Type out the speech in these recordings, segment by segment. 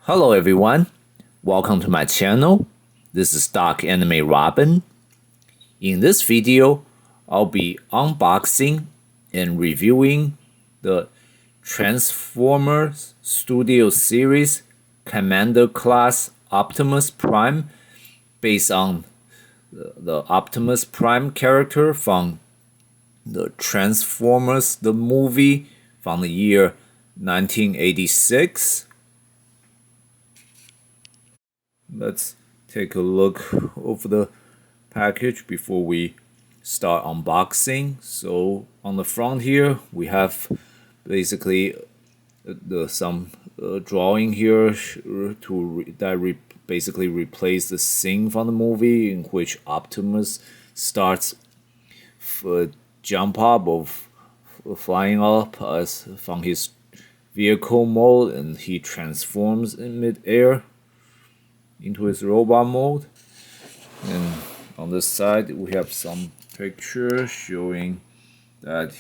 Hello everyone, welcome to my channel. This is Dark Anime Robin. In this video, I'll be unboxing and reviewing the Transformers Studio Series Commander Class Optimus Prime based on the Optimus Prime character from the Transformers the movie from the year 1986. Let's take a look over the package before we start unboxing. So on the front here we have basically some drawing here that basically replace the scene from the movie in which Optimus starts jump up of flying up as from his vehicle mode, and he transforms in mid-air into his robot mode. And on this side we have some pictures showing that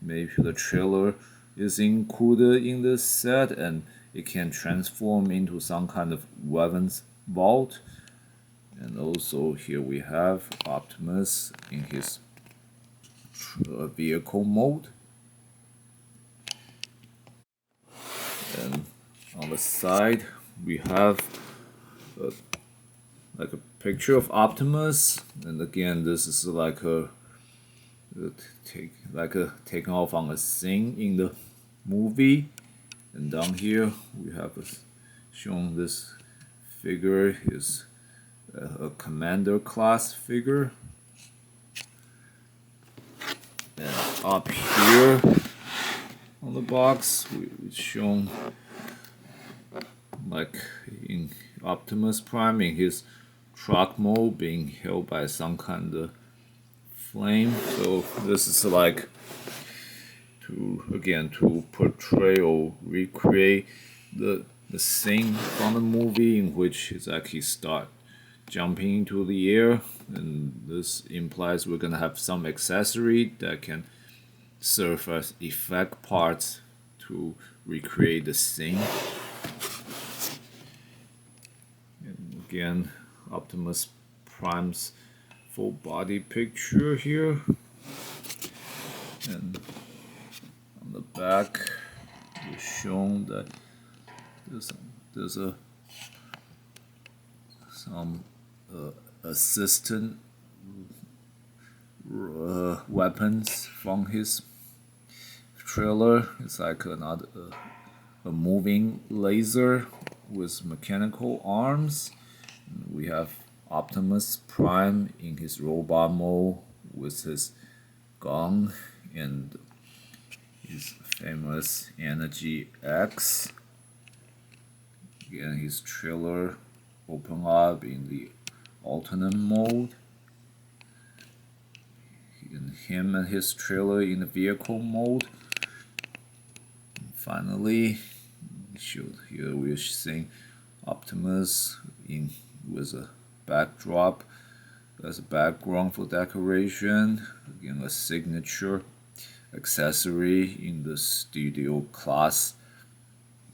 maybe the trailer is included in this set and it can transform into some kind of weapons vault. And also here we have Optimus in his vehicle mode. And on the side we have like a picture of Optimus, and again this is like a taken off on a scene in the movie. And down here we have shown this figure is a commander class figure, and up here on the box it's shown like in Optimus Prime in his truck mode being held by some kind of flame. So this is like to portray or recreate the scene from the movie in which it's actually start jumping into the air, and this implies we're gonna have some accessory that can serve as effect parts to recreate the scene. And again, Optimus Prime's full body picture here, and on the back it's shown that there's some assistant weapons from his trailer. It's like another a moving laser with mechanical arms. We have Optimus Prime in his robot mode with his gun and his famous Energy X. Again, his trailer open up in the alternate mode, and him and his trailer in the vehicle mode. And finally, here we're seeing Optimus in with a backdrop as a background for decoration. Again, a signature accessory in the studio class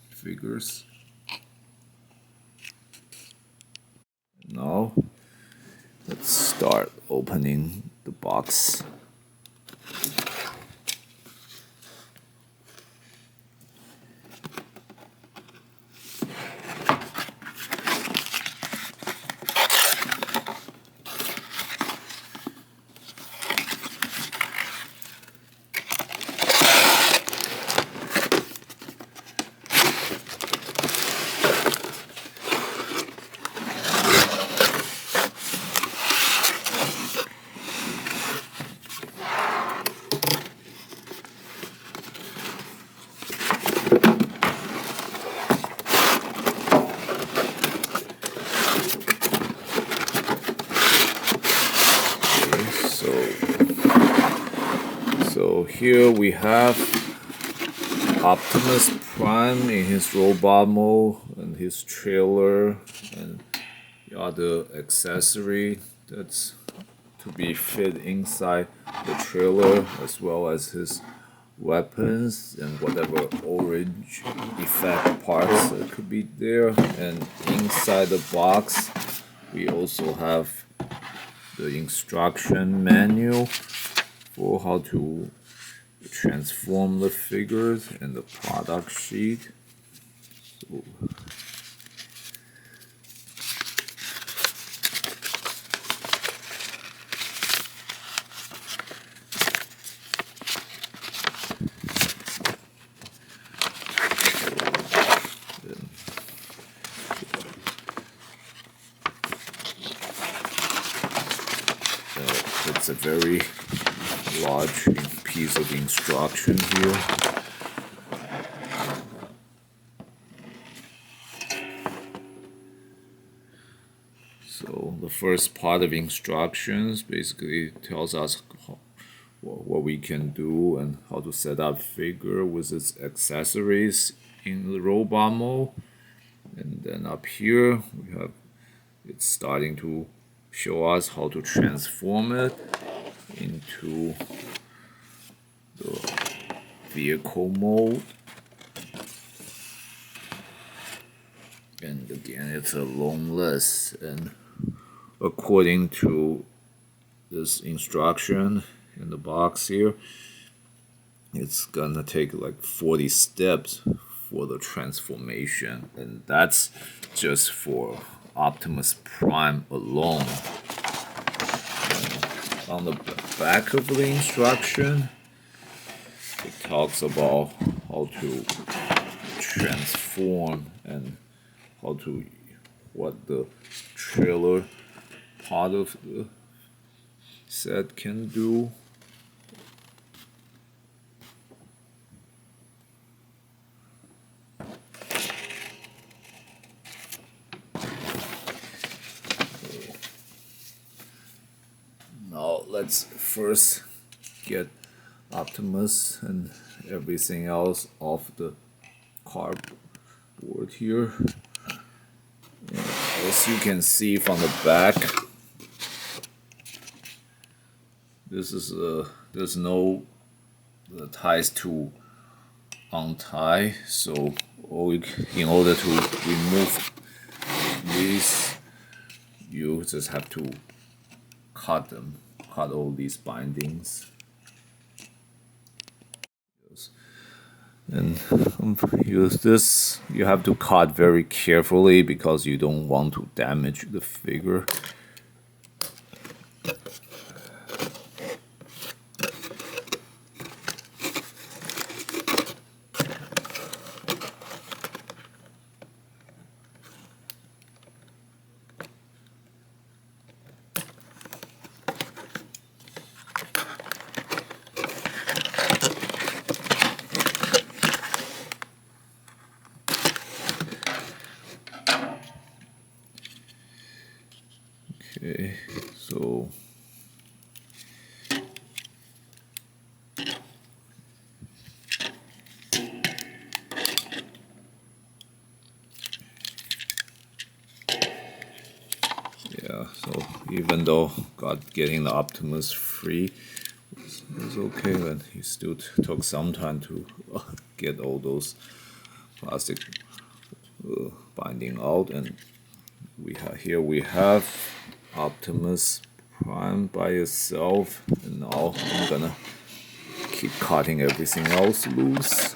figures. Now let's start opening the box. So here we have Optimus Prime in his robot mode and his trailer and the other accessory that's to be fit inside the trailer, as well as his weapons and whatever orange effect parts that could be there. And inside the box, we also have the instruction manual for how to transform the figures and the product sheet. So, it's a very large piece of instruction here. So the first part of instructions basically tells us what we can do and how to set up figure with its accessories in the robot mode. And then up here we have it's starting to show us how to transform it into the vehicle mode. And again, it's a long list, and according to this instruction in the box here, it's gonna take like 40 steps for the transformation, and that's just for Optimus Prime alone. And on the back of the instruction, it talks about how to transform and what the trailer part of the set can do. Now let's first get Optimus and everything else off the cardboard here. And as you can see from the back, there's no ties to untie, so in order to remove these, you just have to cut all these bindings. And use this, you have to cut very carefully because you don't want to damage the figure. Okay, so yeah, so even though getting the Optimus free was okay, but he still took some time to get all those plastic binding out, and we have Optimus Prime by itself, and now I'm gonna keep cutting everything else loose.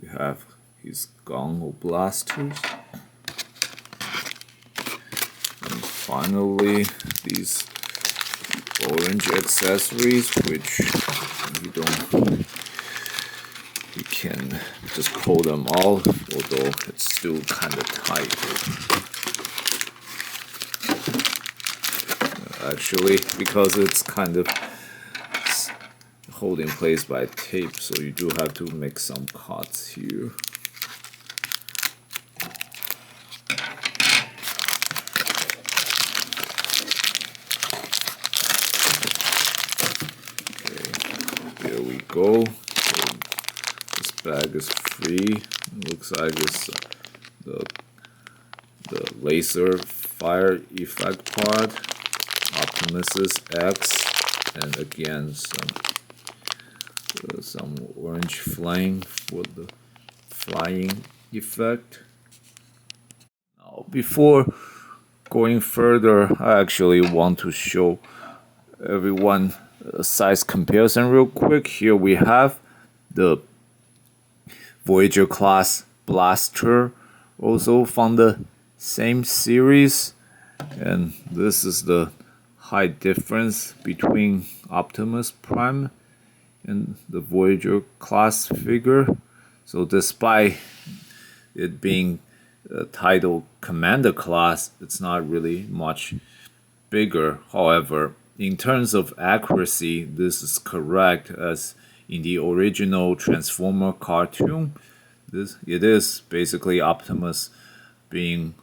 We have his gun or blasters. finally, these orange accessories, which you can just pull them out, although it's still kind of tight. Actually, because it's kind of held in place by tape, so you do have to make some cuts here. There we go. So this bag is free. It looks like it's the laser fire effect part, Optimus's X, and again some orange flame for the flying effect. Now, before going further, I actually want to show everyone a size comparison real quick. Here we have the Voyager class blaster, also from the same series, and this is the height difference between Optimus Prime and the Voyager class figure. So despite it being a titled Commander class, it's not really much bigger. However, in terms of accuracy, this is correct, as in the original Transformer cartoon, it is basically Optimus being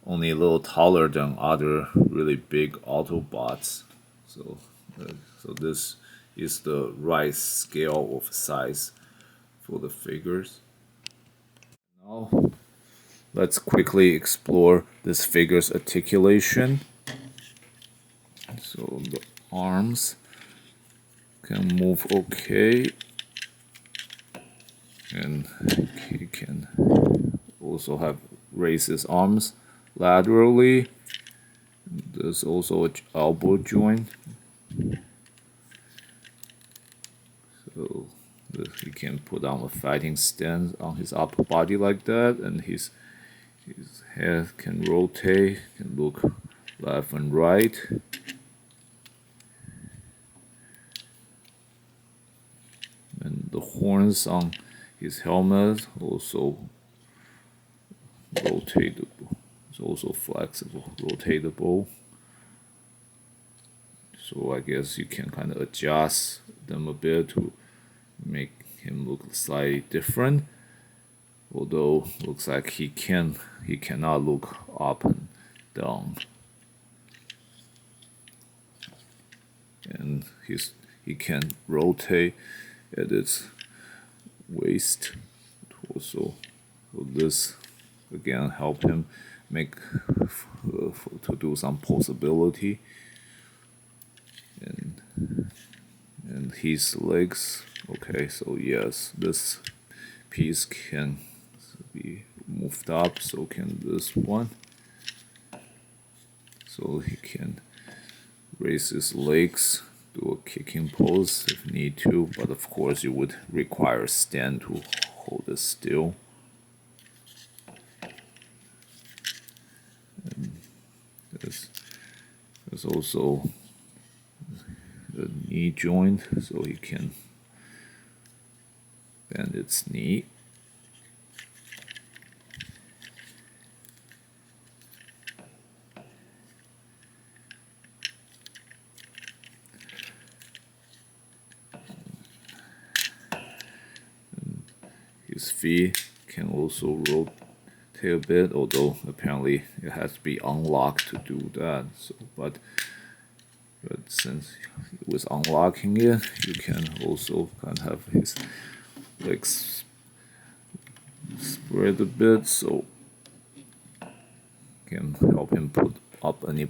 only a little taller than other really big Autobots. So this is the right scale of size for the figures. Now, let's quickly explore this figure's articulation. So the arms can move okay, and he can also have raise his arms laterally. There's also an elbow joint, so he can put on a fighting stance on his upper body like that, and his head can rotate, can look left and right. And the horns on his helmet also rotatable. It's also flexible, rotatable. So I guess you can kind of adjust them a bit to make him look slightly different. Although looks like he cannot look up and down. And he can rotate at its waist, torso. So this again helped him make to do some posability, and his legs. Okay, so yes, this piece can be moved up, so can this one. So he can raise his legs, do a kicking pose if need to, but of course you would require a stand to hold it still. And there's also the knee joint, so he can bend its knee. His feet can also rotate a bit, although apparently it has to be unlocked to do that. So, but since it was unlocking it, you can also kind of have his legs spread a bit, so can help him put up any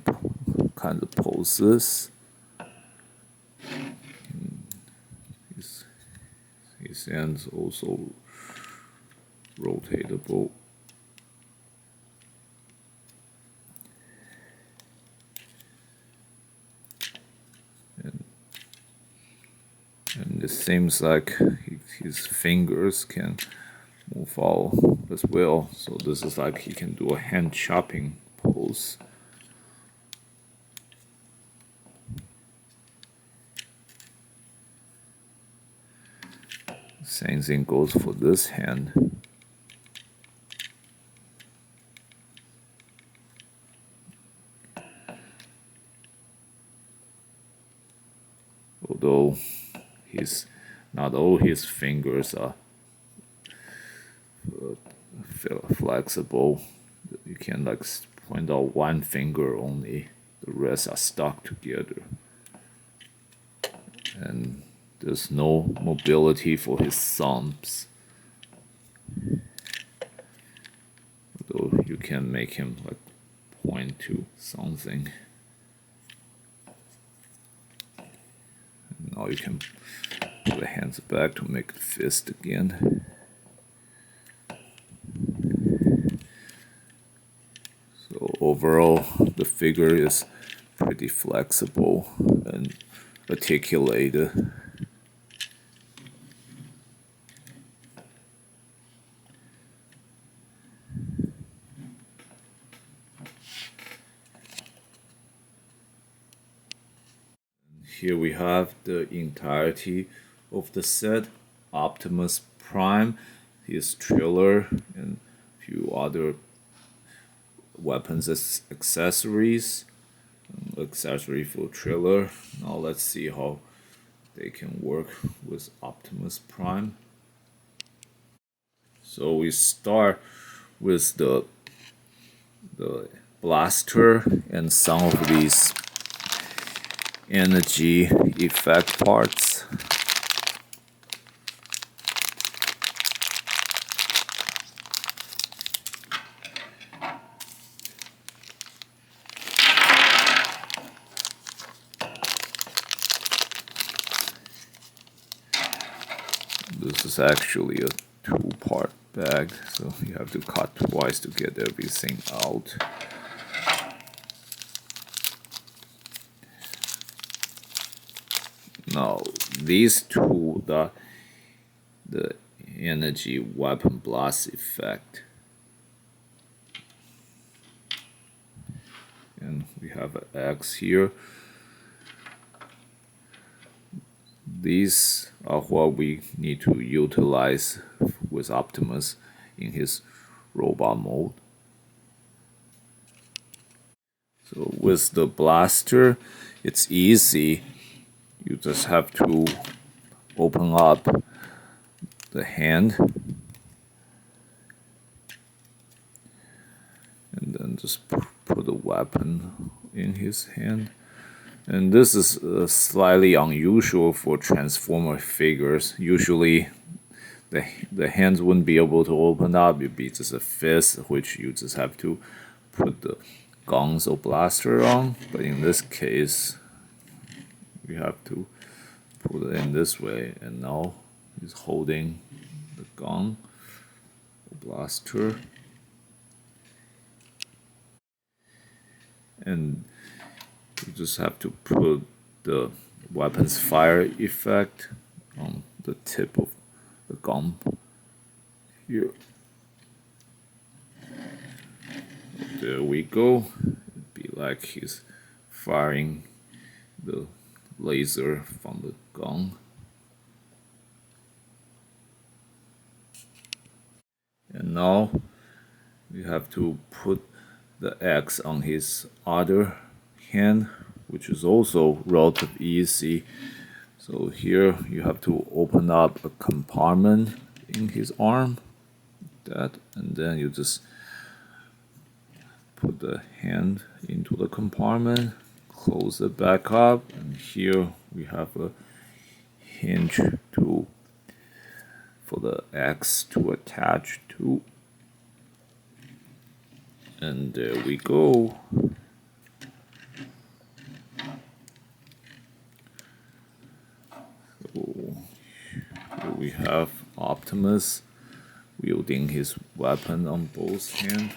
kind of poses. His hands also rotatable. And it seems like his fingers can move out as well. So this is like he can do a hand chopping pose. Same thing goes for this hand. Although not all his fingers are flexible, you can like point out one finger only, the rest are stuck together, and there's no mobility for his thumbs. Although you can make him like point to something. Now you can put the hands back to make the fist again. So overall, the figure is pretty flexible and articulated. Here we have the entirety of the set. Optimus Prime, his trailer, and a few other weapons as accessories. Accessory for trailer. Now let's see how they can work with Optimus Prime. So we start with the blaster and some of these energy effect parts. This is actually a two-part bag, so you have to cut twice to get everything out. Now these two, the energy weapon blast effect, and we have an X here. These are what we need to utilize with Optimus in his robot mode. So with the blaster, it's easy. You just have to open up the hand and then just put the weapon in his hand. And this is slightly unusual for Transformer figures. Usually the hands wouldn't be able to open up. It'd be just a fist, which you just have to put the guns or blaster on. But in this case, you have to put it in this way, and now he's holding the gun, the blaster, and you just have to put the weapon's fire effect on the tip of the gun here. There we go. It'd be like he's firing the laser from the gun. And now we have to put the X on his other hand, which is also relatively easy. So here you have to open up a compartment in his arm, that, and then you just put the hand into the compartment, close it back up, and here we have a hinge for the X to attach to. And there we go. So here we have Optimus wielding his weapon on both hands.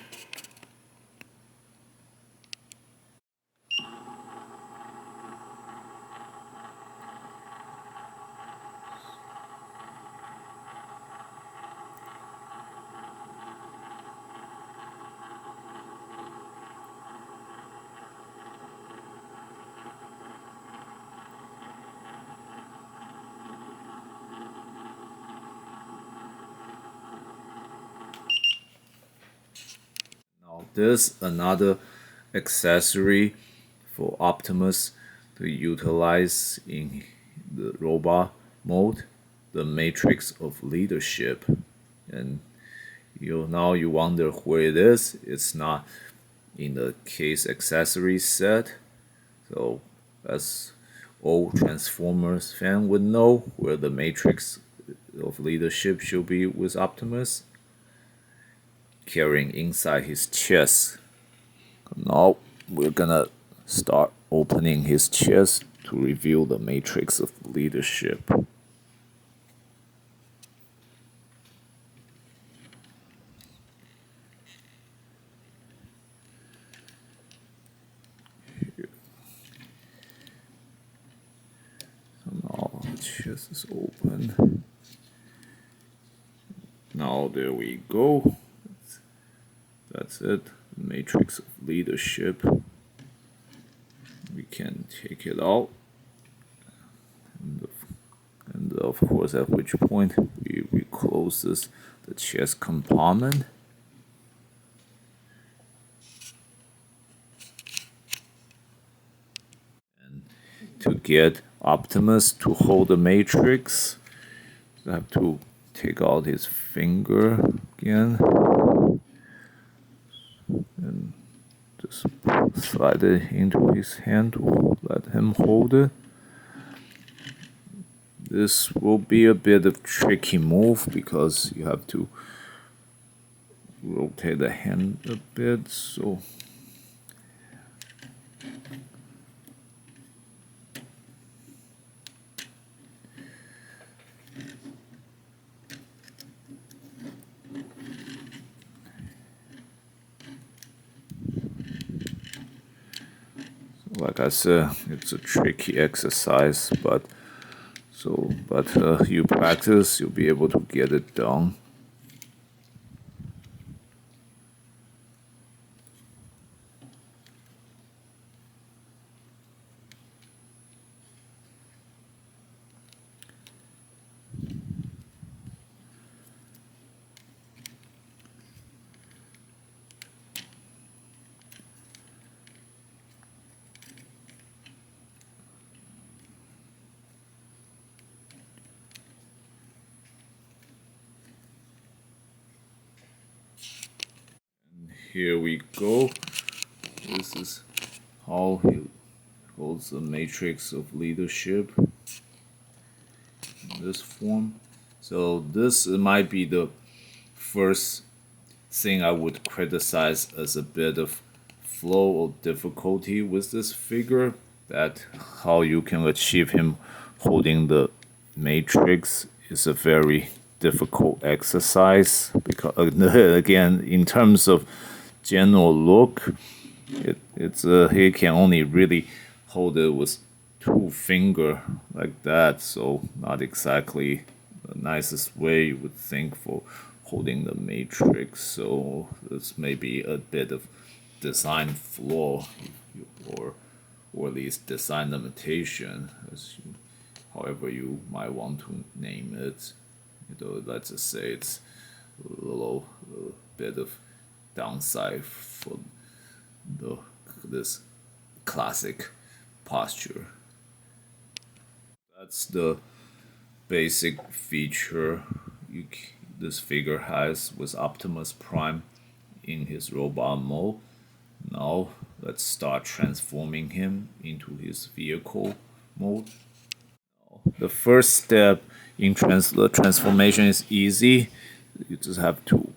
this another accessory for Optimus to utilize in the robot mode, the matrix of leadership. And now you wonder where it is. It's not in the case accessory set. So as all Transformers fan would know where the matrix of leadership should be with Optimus, carrying inside his chest. Now we're gonna start opening his chest to reveal the matrix of leadership. Now the chest is open. Now there we go. That's it. Matrix of leadership. We can take it out. And of course, at which point we close the chest compartment. And to get Optimus to hold the matrix, you have to take out his finger again and just slide it into his hand to let him hold it. This will be a bit of tricky move because you have to rotate the hand a bit, so like I said, it's a tricky exercise, but you practice, you'll be able to get it done. Here we go. This is how he holds the matrix of leadership in this form. So this might be the first thing I would criticize as a bit of flow or difficulty with this figure, that how you can achieve him holding the matrix is a very difficult exercise, because again, in terms of general look, he can only really hold it with two fingers like that, so not exactly the nicest way you would think for holding the matrix. So this may be a bit of design flaw, or at least design limitation, however you might want to name it. Let's just say it's a little bit of downside for this classic posture. That's the basic feature this figure has with Optimus Prime in his robot mode. Now let's start transforming him into his vehicle mode. The first step in the transformation is easy. You just have to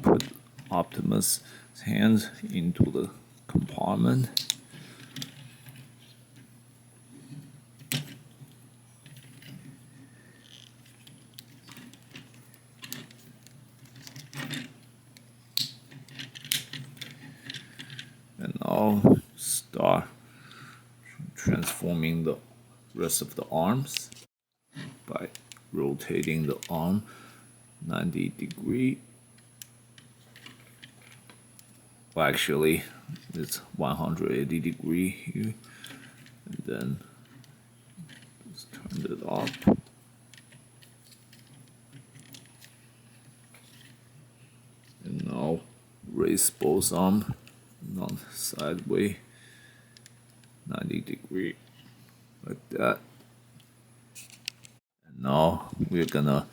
put Optimus' hands into the compartment. And now start transforming the rest of the arms by rotating the arm 90 degrees. Well, actually, it's 180 degrees here, and then just turn it up. And now raise both arms on sideways 90-degree like that. And now we're gonna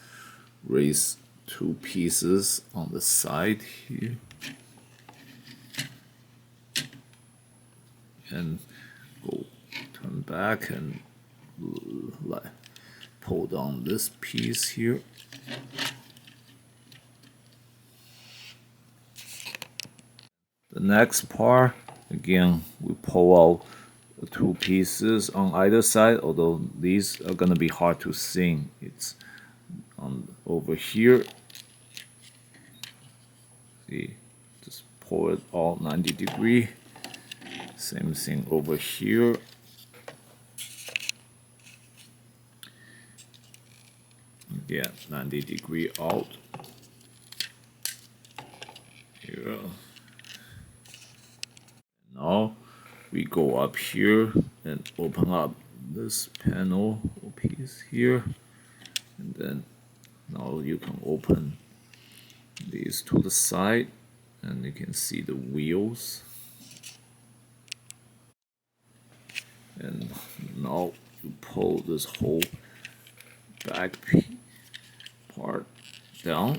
raise two pieces on the side here and go turn back and pull down this piece here. The next part, again, we pull out the two pieces on either side, although these are gonna be hard to see. It's on over here. See, just pull it all 90-degree. Same thing over here. Yeah, 90-degree out. Here. Now we go up here and open up this panel piece here, and then now you can open these to the side and you can see the wheels. And now you pull this whole back part down.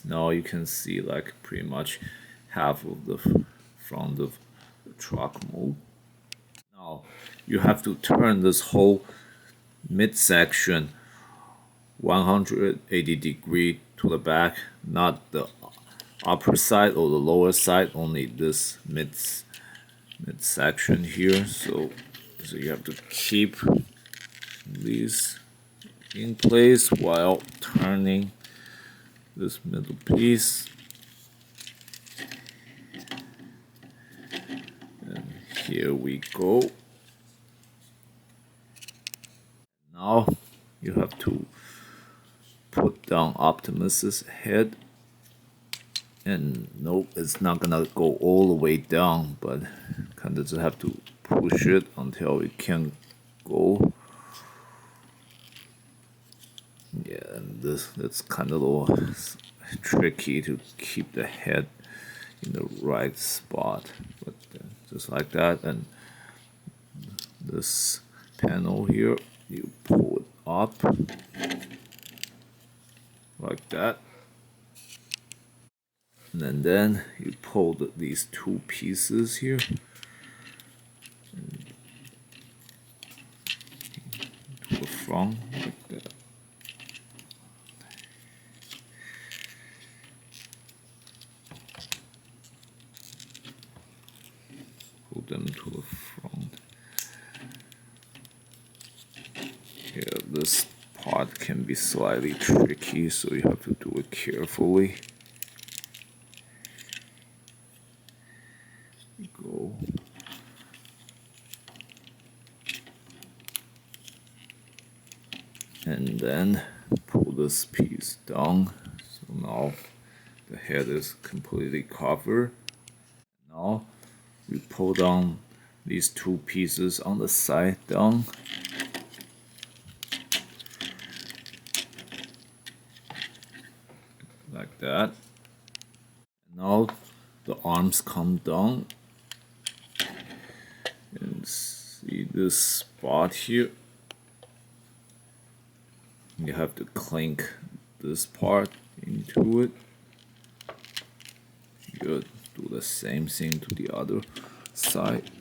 Now you can see like pretty much half of the front of the truck mold. Now you have to turn this whole midsection 180-degree to the back, not the upper side or the lower side, only this midsection here. So you have to keep these in place while turning this middle piece. And here we go. Now you have to put down Optimus's head. And nope, it's not gonna go all the way down, but kind of just have to push it until it can go. Yeah, and that's kind of a little tricky to keep the head in the right spot, but just like that. And this panel here, you pull it up like that, and then you pull these two pieces here to the front like that. Pull them to the front. Yeah, this part can be slightly tricky, so you have to do it carefully. Go. And then pull this piece down. So now the head is completely covered. Now we pull down these two pieces on the side down. Like that. Now the arms come down. And see this spot here. You have to clink this part into it. You do the same thing to the other side.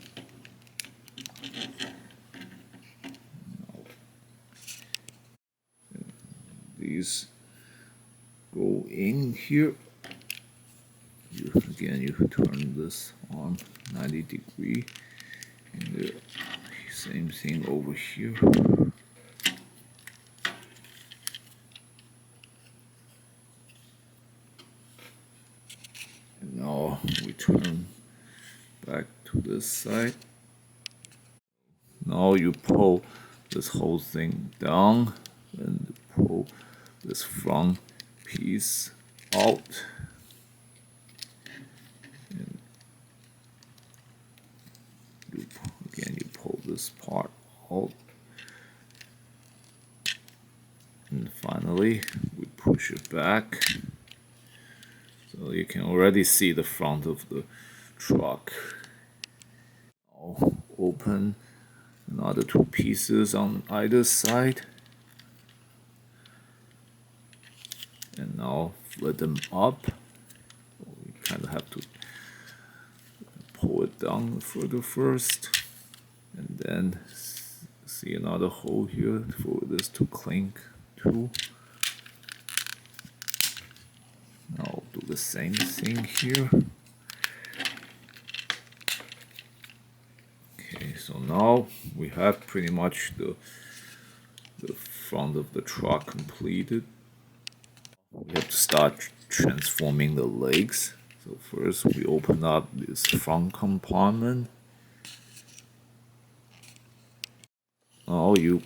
These go in here. Again, you turn this arm 90-degree. And the same thing over here. And now we turn back to this side. Now you pull this whole thing down and pull this front piece out. And again, you pull this part out. And finally, we push it back. So you can already see the front of the truck. I'll open another two pieces on either side. And now flip them up. We kind of have to pull it down further first. And then see another hole here for this to clink to. Now I'll do the same thing here. Okay, so now we have pretty much the front of the truck completed. We have to start transforming the legs. So first we open up this front compartment. Now you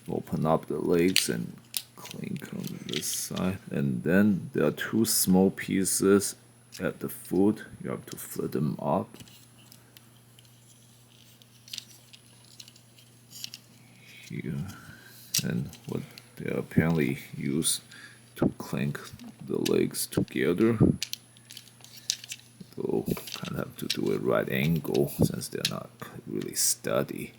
open up the legs and clink on this side, and then there are two small pieces at the foot. You have to flip them up. Here, and what they apparently use to clink the legs together. So kind of have to do it right angle since they're not really steady.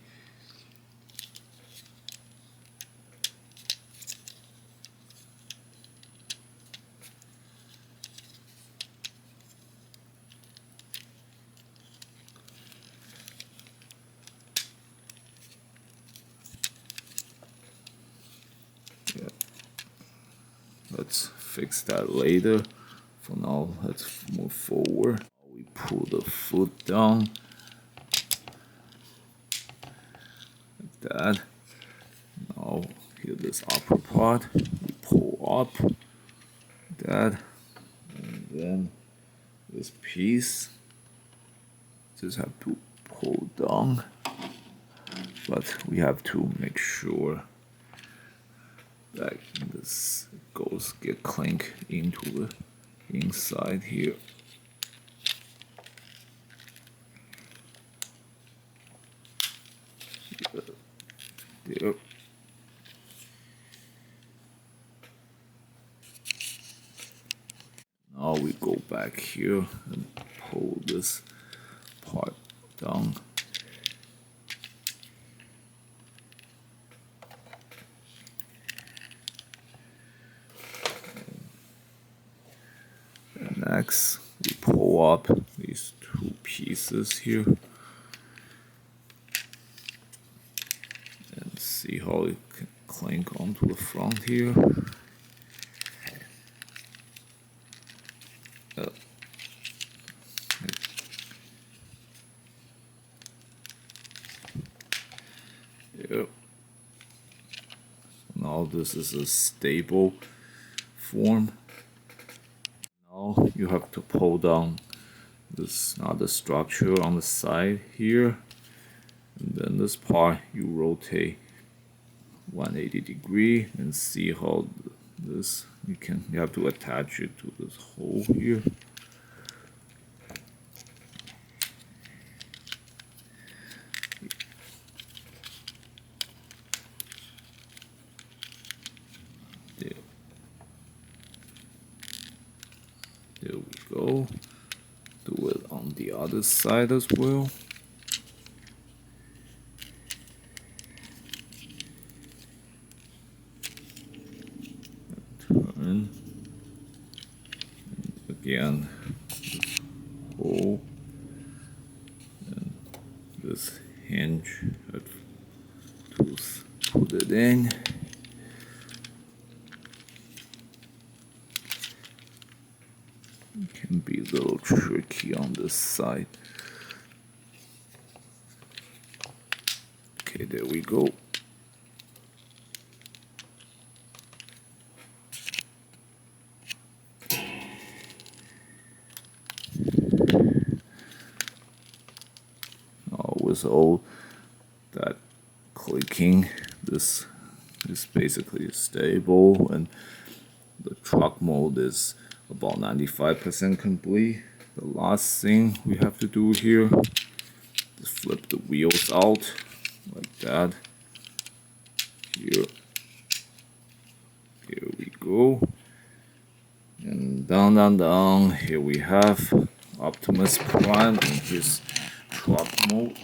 Yeah. Let's fix that later. For now, let's move forward. We pull the foot down like that. Now here this upper part, we pull up that, and then this piece just have to pull down, but we have to make sure that this get clink into the inside here. There. Now we go back here and pull this part down. And next, we pull up these two pieces here and see how it can clink onto the front here. Yep. Now this is a stable form. Now you have to pull down this other structure on the side here, and then this part you rotate 180 degree and see how this you have to attach it to this hole here. There we go. Do it on the other side as well. Turn. And again, this hole and this hinge. Have to put it in. Can be a little tricky on this side. Okay, there we go. Now with all that clicking, this is basically stable, and the truck mode is about 95% complete. The last thing we have to do here is flip the wheels out like that. Here we go, and dun dun dun. Here we have Optimus Prime in his truck mode.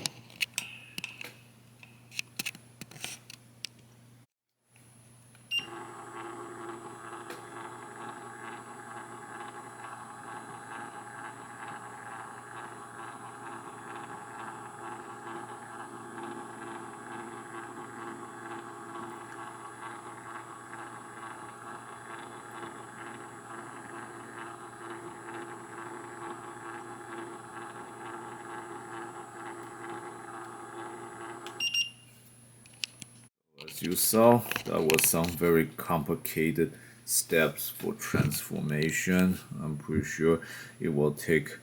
As you saw, that was some very complicated steps for transformation. I'm pretty sure it will take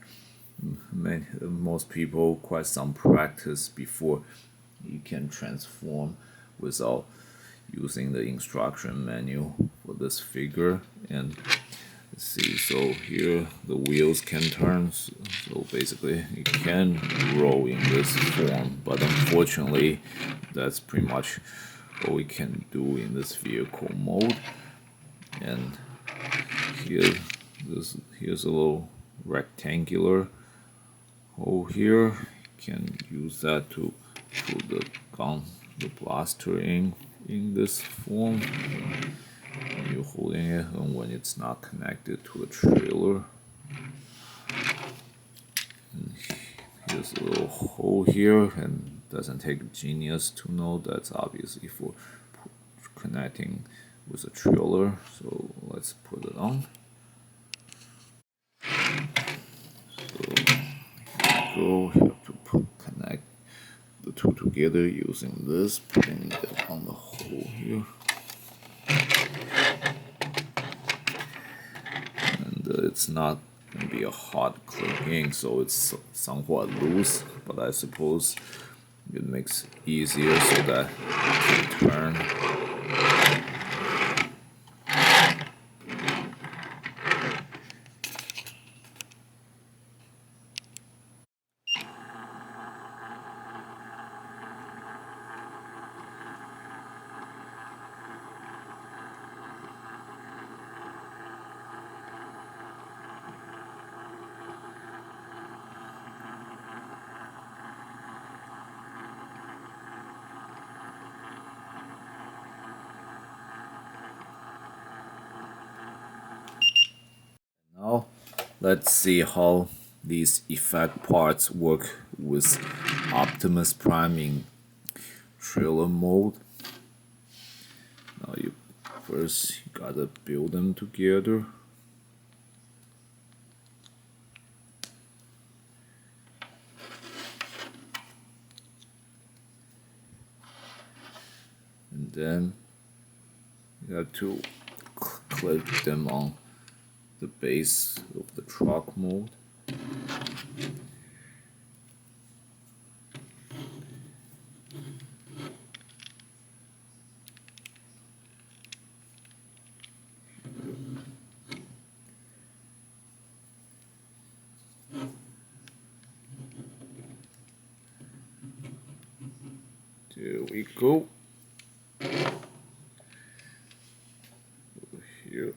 most people quite some practice before you can transform without using the instruction manual for this figure. And let's see, so here the wheels can turn, so basically it can roll in this form, but unfortunately that's pretty much what we can do in this vehicle mode. And here's a little rectangular hole here. You can use that to put the blaster in this form when you're holding it and when it's not connected to a trailer. And here's a little hole here, and doesn't take a genius to know that's obviously for connecting with a trailer. So let's put it on. So here we go. You have to connect the two together using this, putting it on the hole here. And it's not going to be a hard clicking, so it's somewhat loose, but I suppose it makes it easier so that it can turn. Now, let's see how these effect parts work with Optimus Prime in trailer mode. Now you gotta build them together. And then you have to clip them on the base of the truck mode. There we go. Here.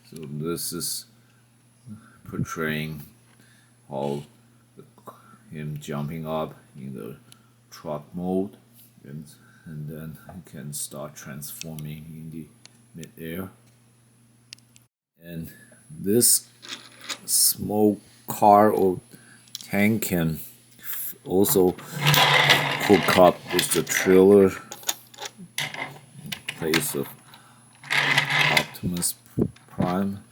So this is portraying how him jumping up in the truck mode, and then he can start transforming in the mid-air. And this small car or tank can also hook up with the trailer in place of Optimus Prime.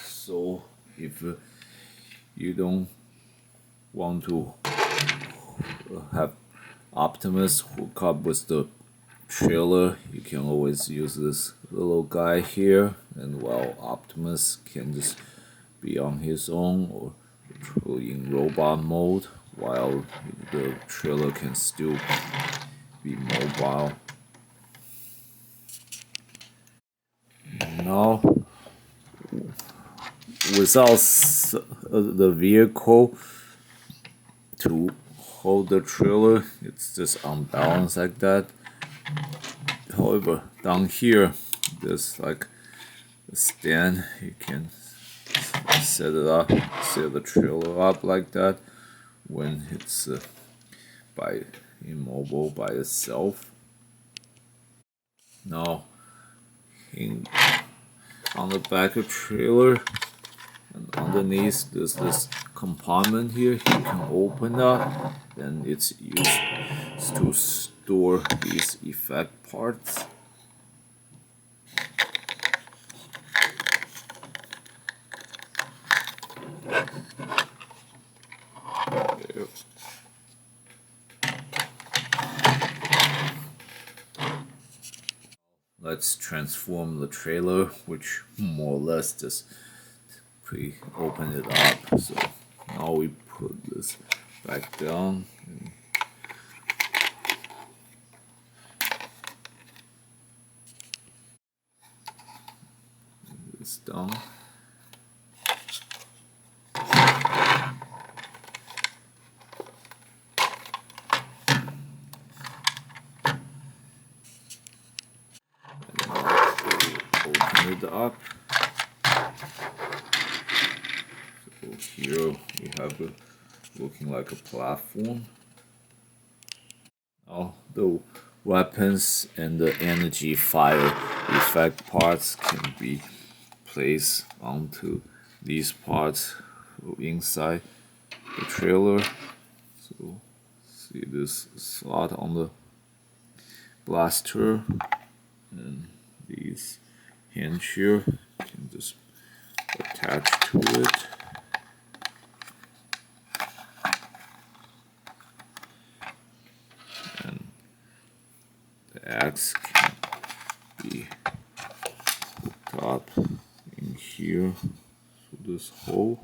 So if you don't want to have Optimus hook up with the trailer, you can always use this little guy here, and while Optimus can just be on his own or in robot mode, while the trailer can still be mobile. Now, without the vehicle to hold the trailer, it's just unbalanced like that. however, down here there's like a stand. You can set it up, set the trailer up like that when it's by immobile by itself. Now, on the back of trailer and underneath there's this compartment here. You can open up, and it's used to store these effect parts. There. Let's transform the trailer, which more or less just open it up. So now we put this back down. And this down. Open it up. So here we have it looking like a platform. Now the weapons and the energy fire effect parts can be placed onto these parts inside the trailer. So see this slot on the blaster, and these hinge here can just attach to it. And the axe can be hooked up in here through this hole.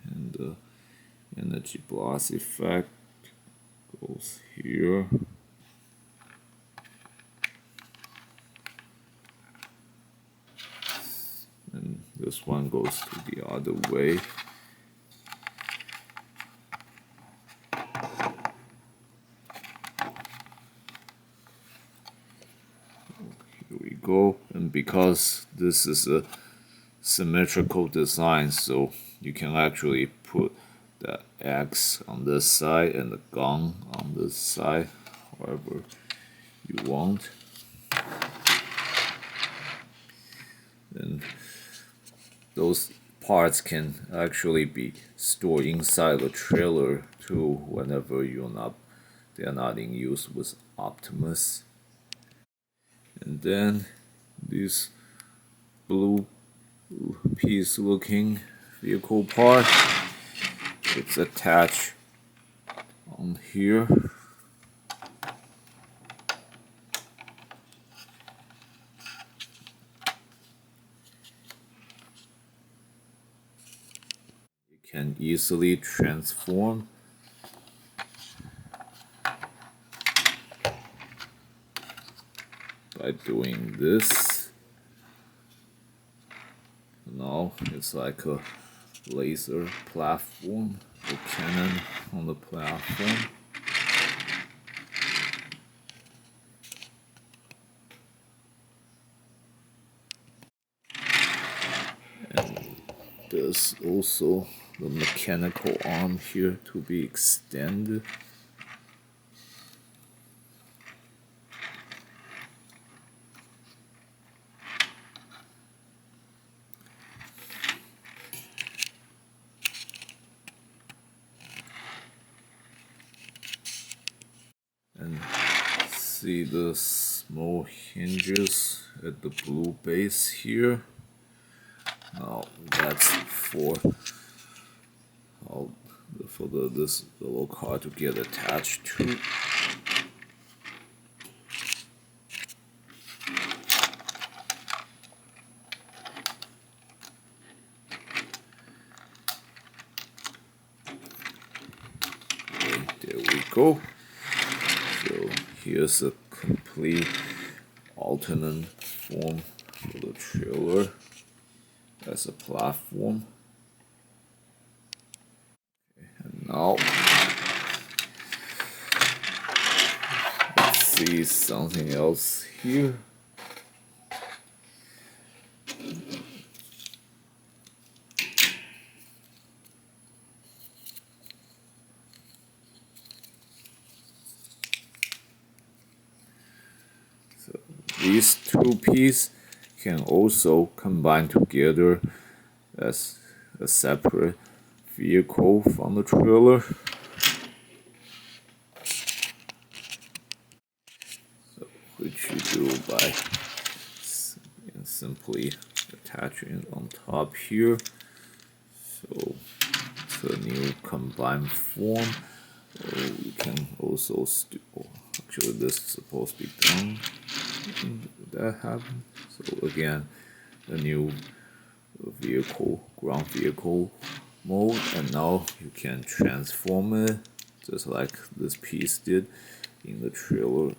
And the energy blast effect goes here. And this one goes to the other way. Here we go. And because this is a symmetrical design, so you can actually put the axe on this side and the gun on this side, however you want. And those parts can actually be stored inside the trailer too whenever they're not in use with Optimus. And then this blue piece looking vehicle part, it's attached on here. It can easily transform by doing this. Now it's like a laser platform, a cannon on the platform. And there's also the mechanical arm here to be extended. And see the small hinges at the blue base here. Now that's for this little car to get attached to. Okay, there we go. So here's a complete alternate form for the trailer as a platform. Now, let's see something else here. So these two pieces can also combine together as a separate vehicle from the trailer. So, which you do by simply attaching it on top here. So it's a new combined form. You can also actually this is supposed to be done. That happened. So again, the new vehicle, ground vehicle mode, and now you can transform it just like this piece did in the trailer.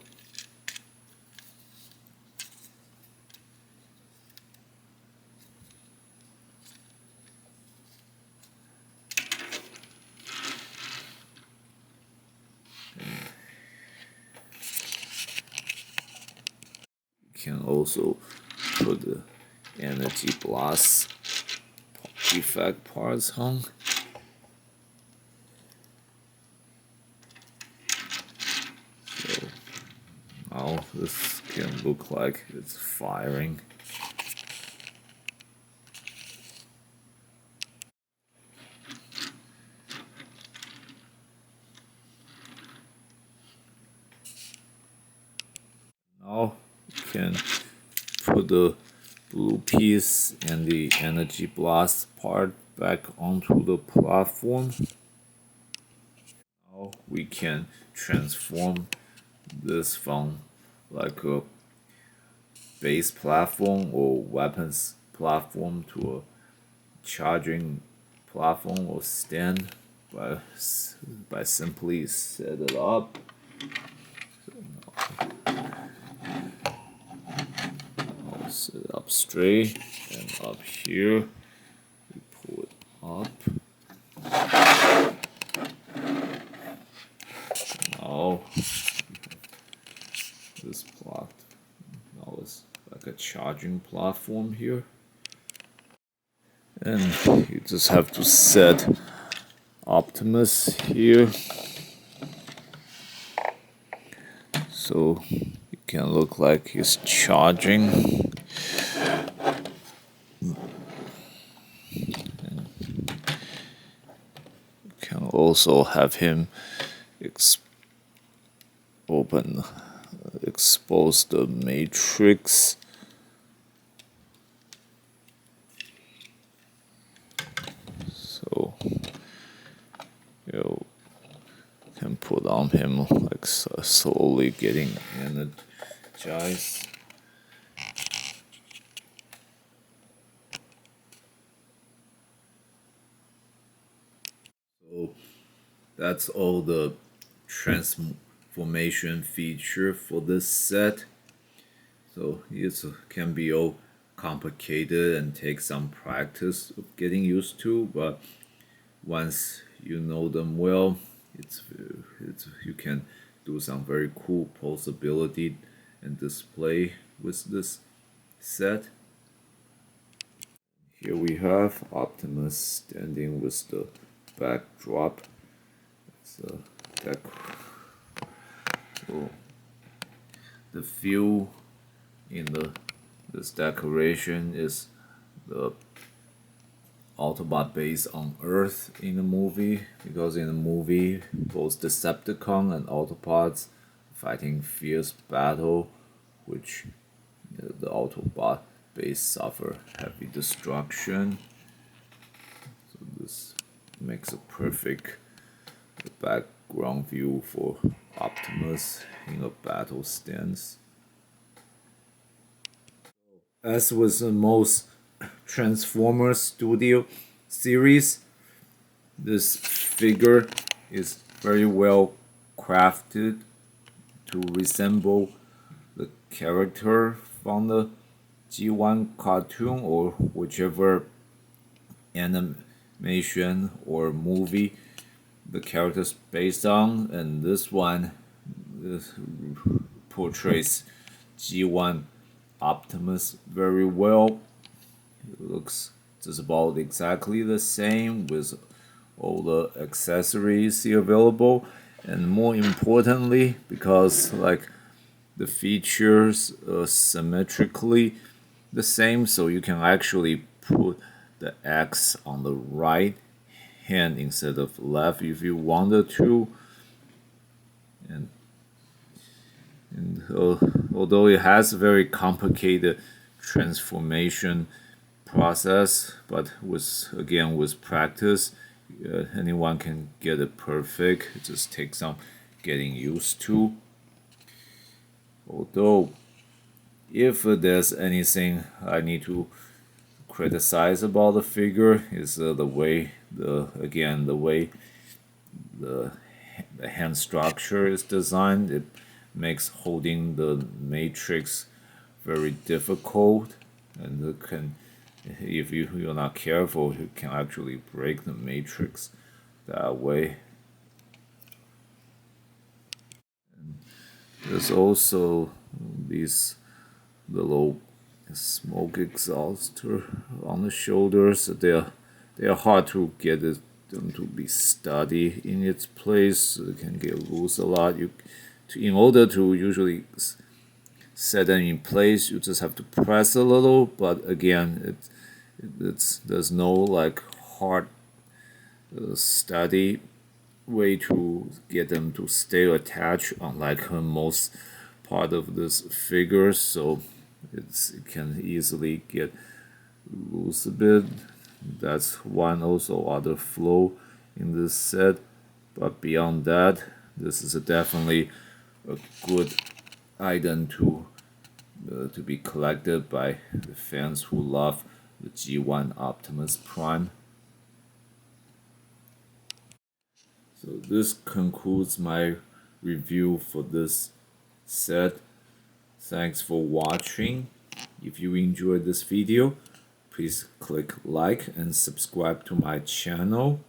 You can also put the energy blast effect parts on. So now this can look like it's firing. Now you can put the blue piece and the energy blast part back onto the platform. Now we can transform this from like a base platform or weapons platform to a charging platform or stand by simply set it up. I'll set it up straight, and up here we pull it up. Now this plot now is like a charging platform here, and you just have to set Optimus here so it can look like he's charging. And you can also have him expose the matrix. So you can put on him like slowly getting energized. So that's all the transformation feature for this set. So it can be all complicated and take some practice of getting used to, but once you know them well, it's you can do some very cool posability and display with this set. Here we have Optimus standing with the backdrop. So the view in this decoration is the Autobot base on Earth in the movie, because in the movie both Decepticon and Autobots fighting fierce battle, which the Autobot base suffer heavy destruction. So this makes a perfect background view for Optimus in a battle stance. As with the most Transformers Studio series, this figure is very well crafted to resemble the character from the G1 cartoon or whichever animation or movie the characters based on, and this one portrays G1 Optimus very well. It looks just about exactly the same with all the accessories available, and more importantly, because like the features are symmetrically the same, so you can actually put the X on the right hand instead of left if you wanted to. And although it has a very complicated transformation process, but with practice, anyone can get it perfect. It just takes some getting used to. Although, if there's anything I need to criticize about the figure, is the way the way the hand structure is designed. It makes holding the matrix very difficult, and it can, if you're not careful, you can actually break the matrix that way. And there's also these little smoke exhauster on the shoulders. They are hard to get them to be steady in its place. It can get loose a lot. In order to usually set them in place, you just have to press a little. But again, there's no like hard, steady way to get them to stay attached, unlike most part of this figure. So it can easily get loose a bit. That's one also other flaw in this set. But beyond that, this is definitely a good item to be collected by the fans who love the G1 Optimus Prime. So this concludes my review for this set. Thanks for watching. If you enjoyed this video, please click like and subscribe to my channel.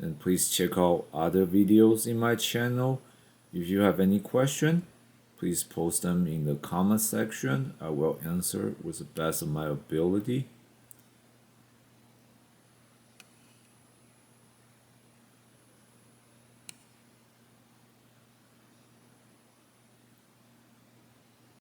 And please check out other videos in my channel. If you have any question, please post them in the comment section. I will answer with the best of my ability.